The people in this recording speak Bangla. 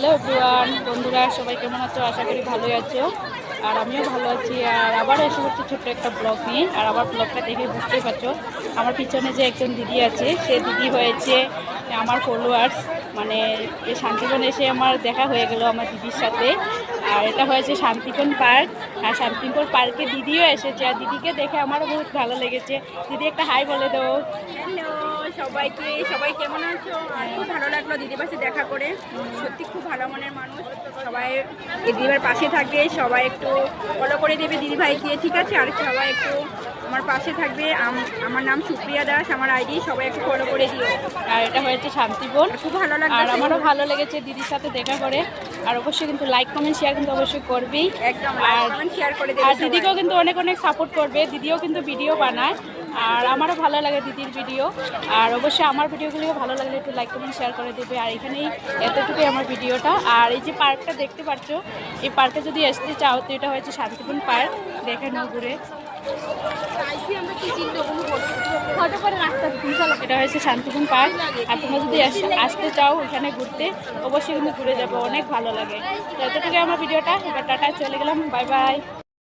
হ্যালো এভরিওয়ান, বন্ধুরা সবাই কেমন আছো? আশা করি ভালোই আছো। আর আমিও ভালো আছি। আর আবার এসে করছি ছোট্ট একটা ব্লগ নিয়ে। আর আবার ব্লগটা দেখে বুঝতেই পারছো আমার পিছনে যে একজন দিদি আছে, সে দিদি হয়েছে আমার ফলোয়ার্স। মানে এই শান্তিবন এসে আমার দেখা হয়ে গেল আমার দিদির সাথে। আর এটা হয়েছে শান্তিবন পার্ক। আর শান্তিবন পার্কে দিদিও এসেছে, আর দিদিকে দেখে আমারও বহুত ভালো লেগেছে। দিদি একটা হাই বলে দাও। হ্যালো সবাইকে, সবাই কেমন আছো? আর খুব ভালো লাগলো দিদির পাশে দেখা করে। সত্যি খুব ভালো মনের মানুষ। সবাই দিদিভাইয়ের পাশে থাকে, সবাই একটু ফলো করে দেবে দিদিভাইকে, ঠিক আছে? আর সবাই একটু আমার পাশে থাকবে। আমার নাম সুপ্রিয়া দাস, আমার আইডি, সবাই একটু ফলো করে দিও। আর এটা হয়েছে শান্তিবন। খুব ভালো লাগলো, আর আমারও ভালো লেগেছে দিদির সাথে দেখা করে। আর অবশ্যই কিন্তু লাইক কমেন্ট শেয়ার কিন্তু অবশ্যই করবি। একদম লাইক কমেন্ট শেয়ার করে দেবে। আর দিদিকেও কিন্তু অনেক অনেক সাপোর্ট করবে। দিদিও কিন্তু ভিডিও বানায়, আর আমারও ভালো লাগে দিদির ভিডিও। আর অবশ্যই আমার ভিডিওগুলিও ভালো লাগলে একটু লাইক কমেন্ট শেয়ার করে দেবে। আর এখানেই এতটুকুই আমার ভিডিওটা। আর এই যে পার্কটা দেখতে পাচ্ছ, এই পার্কে যদি আসতে চাও তো এটা হয়েছে শান্তিবন পার্ক। দেখে নাও ঘুরে। এটা হয়েছে শান্তিবন পার্ক। আর তোমরা যদি আসতে চাও এখানে ঘুরতে, অবশ্যই কিন্তু ঘুরে যাবো, অনেক ভালো লাগে। তো এতটুকু আমার ভিডিওটা। এবার টাটা, চলে গেলাম, বাই বাই।